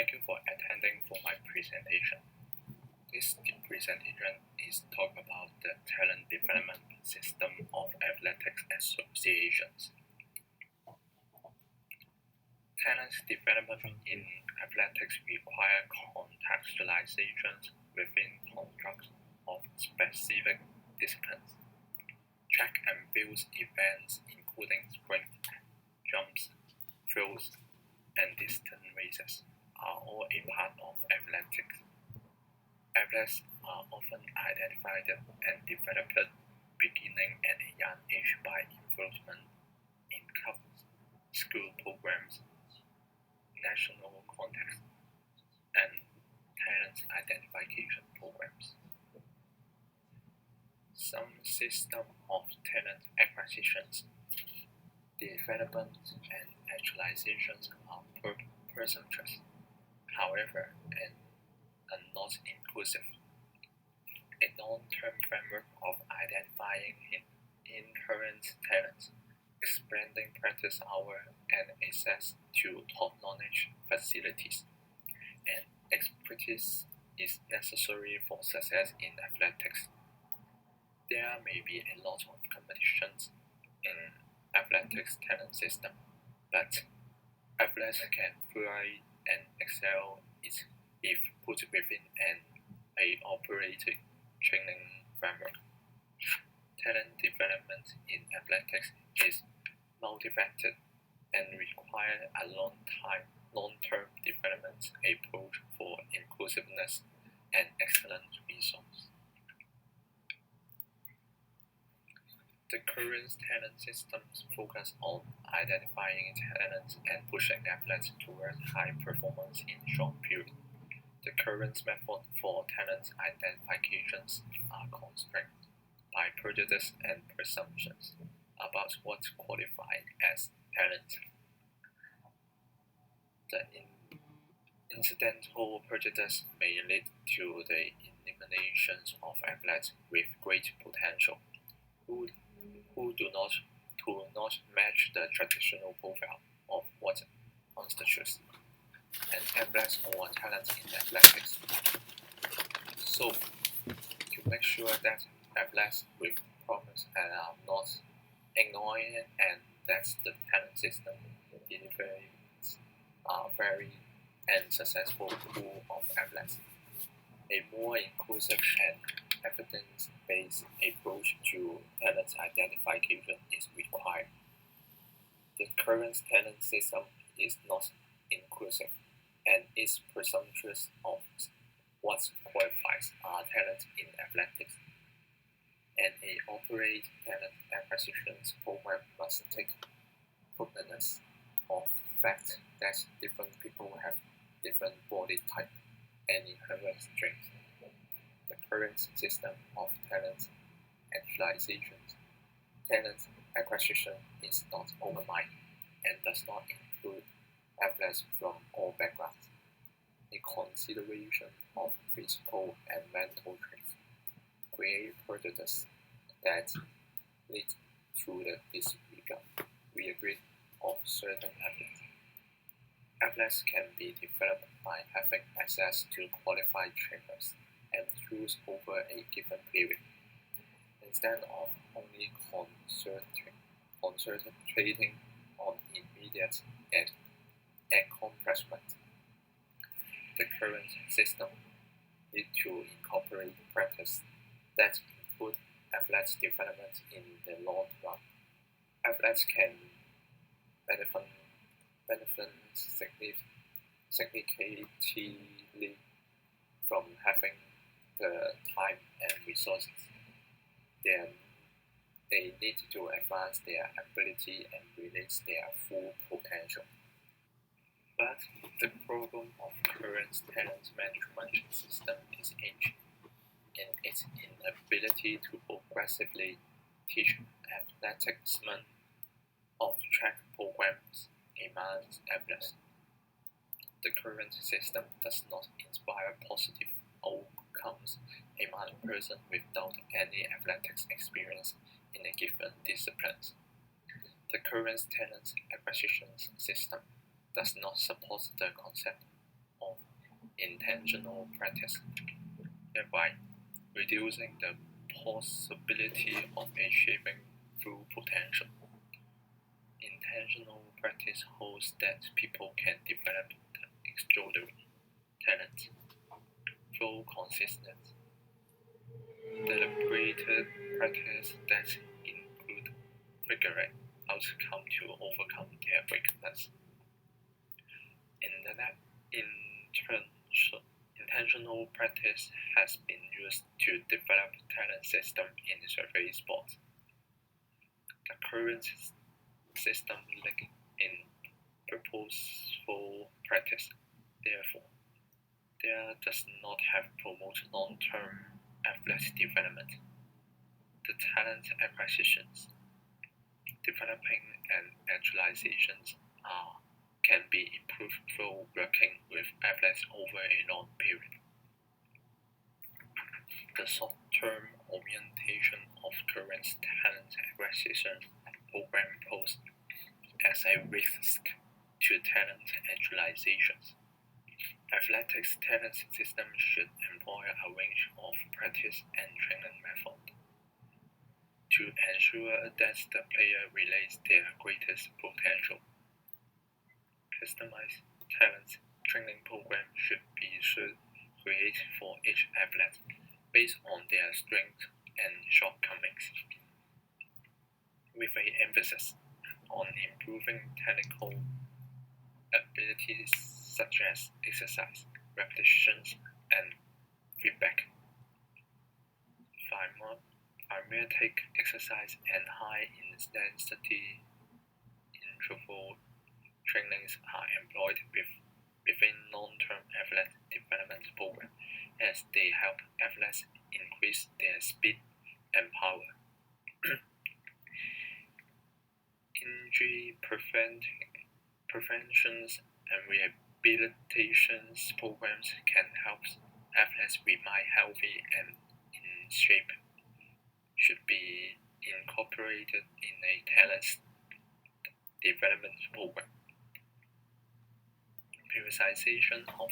Thank you for attending for my presentation. This presentation is talk about the talent development system of athletics associations. Talent development in athletics require contextualizations within constructs of specific disciplines. Track and field events including sprint, jumps, throws, and distance races are all a part of athletics. Athletes are often identified and developed beginning at a young age by involvement in clubs, school programs, national contests, and talent identification programs. Some system of talent acquisitions, development, and actualizations are percentage, however, and are not inclusive. A long-term framework of identifying inherent talents, expanding practice hours and access to top-knowledge facilities, and expertise is necessary for success in athletics. There may be a lot of competitions in athletics talent system, but athletes can thrive and excel if put within a operating training framework. Talent development in athletics is multifaceted and requires a long-term development approach for inclusiveness and excellent results. The current talent systems focus on identifying talent and pushing athletes towards high performance in short periods. The current method for talent identifications are constrained by prejudice and presumptions about what qualifies as talent. The incidental prejudice may lead to the elimination of athletes with great potential who do not match the traditional profile of what constitutes an athlete or talent in athletics. So, to make sure that athletes with promise are not ignored and that the talent system delivers a very and successful pool of athletes, a more inclusive and evidence-based approach to talent identification is required. The current talent system is not inclusive and is presumptuous of what qualifies as talent in athletics. And a operate talent acquisition program must take cognizance of the fact that different people have different body type and inherent strengths. The current system of talent actualization, talent acquisition is not open-minded and does not include athletes from all backgrounds. A consideration of physical and mental traits create prejudice that lead to the disregard of certain athletes. Athletes can be developed by having access to qualified trainers and tools over a given period, instead of only concentrating on immediate accomplishment. The current system needs to incorporate practice that include athletes' development in the long run. Athletes can benefit significantly from having the time and resources. Then they need to advance their ability and release their full potential. But the problem of current talent management system is ancient in its inability to progressively teach athleticsmen of track programs among athletes. The current system does not inspire positive outcomes among a person without any athletics experience in a given discipline. The current talent acquisition system does not support the concept of intentional practice, thereby reducing the possibility of achieving full potential. Intentional practice holds that people can develop extraordinary talent through consistent, deliberated practice that include figuring outcome to overcome their weakness. Intentional practice has been used to develop talent system in survey sports. The current system link in purposeful practice, therefore, there does not have promote long-term athletic development. The talent acquisitions, developing and actualizations can be improved through working with athletes over a long period. The short-term orientation of current talent acquisition program poses as a risk to talent actualizations. Athletics talent system should employ a range of practice and training methods to ensure that the player relays their greatest potential. Customized talent training program should be created for each athlete based on their strengths and shortcomings, with an emphasis on improving technical abilities such as exercise, repetitions, and feedback. Mimetic exercise and high-intensity interval trainings are employed within long-term athletic development programs as they help athletes increase their speed and power. Injury preventions and rehabilitations programs can help athletes remain healthy and in shape. Should be incorporated in a talent development program. Periodization of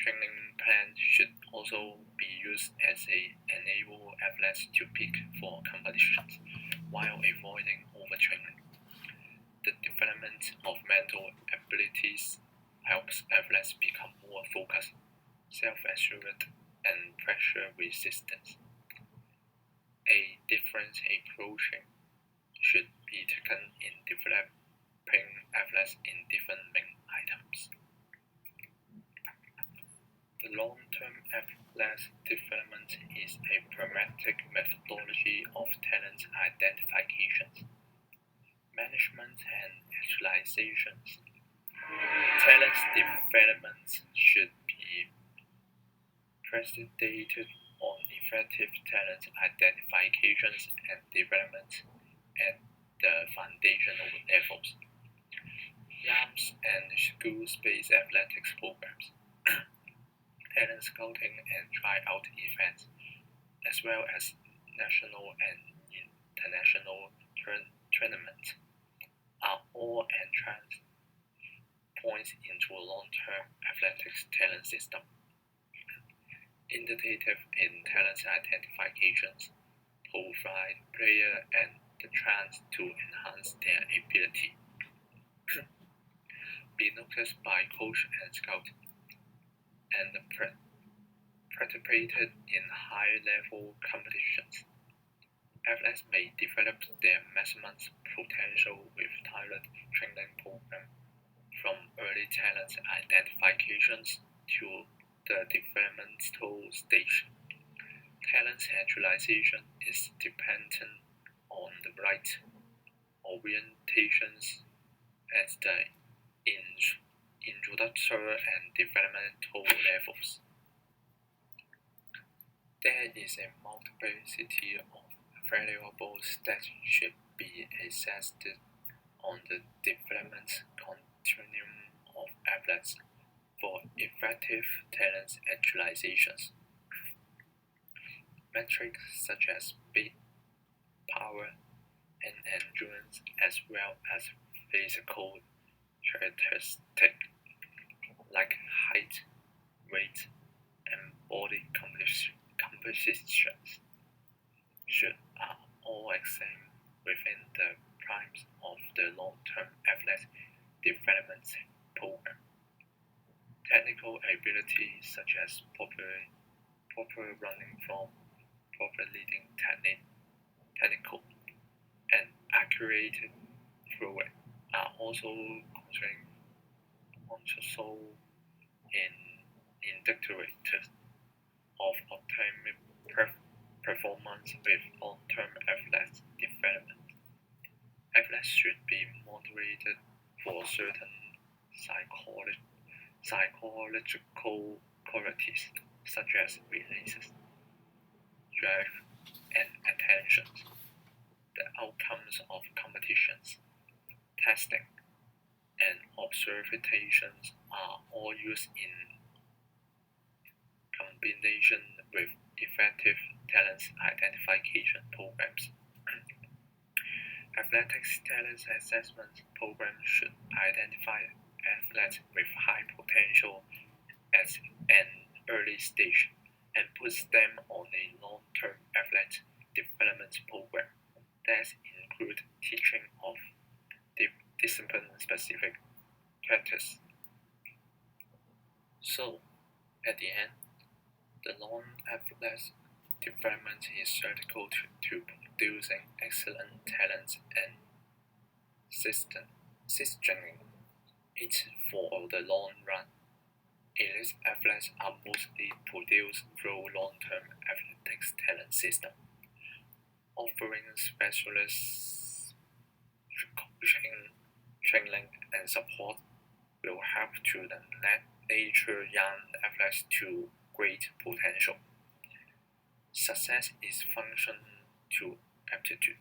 training plans should also be used as a enable athletes to peak for competitions while avoiding overtraining. The development of mental abilities helps athletes become more focused, self-assured, and pressure resistant. A different approach should be taken in developing athletes in different main items. The long-term athlete development is a pragmatic methodology of talent identifications, management, and actualizations. Talent development should be predicated on effective talent identifications and development at the foundational levels. LAMs and school-based athletics programs, talent scouting and tryout events, as well as national and international tournaments, are all entrance points into a long-term athletics talent system. Innovative in talent identifications provide player and the chance to enhance their ability. Be noticed by coach and scout, and participated in high-level competitions. Athletes may develop their maximum potential with tailored training program, from early talent identifications to the developmental stage. Talent actualization is dependent on the right orientations at the introductory and developmental levels. There is a multiplicity of variables that should be assessed on the development continuum of athletes for effective talent actualizations. Metrics such as speed, power, and endurance, as well as physical characteristics like height, decisions should all exist within the primes of the long-term athletic development program. Technical ability such as proper running form, proper leading technical, and accurate throwing are also considered indicators of optimum performance with long-term athletic development. Athletes should be moderated for certain psychological qualities such as releases, drive, and attention. The outcomes of competitions, testing, and observations are all used in combination with effective talent identification programs. Athletics talent assessment programs should identify athletes with high potential at an early stage and puts them on a long-term athletic development program that includes teaching of discipline-specific practice. So, at the end, the non-athletic development is critical to producing excellent talent and sustaining it for the long run. Elite athletes are mostly produced through long-term athletics talent system, offering specialist training and support will help to nurture young athletes to great potential. Success is function to aptitude,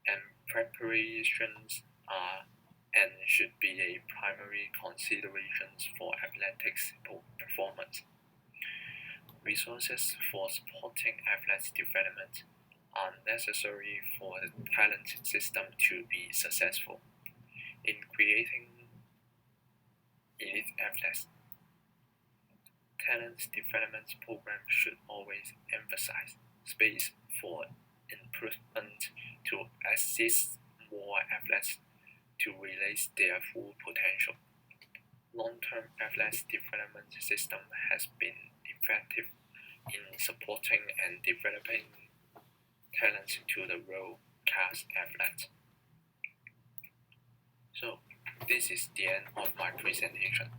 and preparations are and should be a primary considerations for athletics performance. Resources for supporting athletes' development are necessary for the talent system to be successful. In creating elite athletes, talent development programs should always emphasize space for improvement to assist more athletes to realize their full potential. Long-term athletes development system has been effective in supporting and developing talent to the world-class athletes. So, this is the end of my presentation.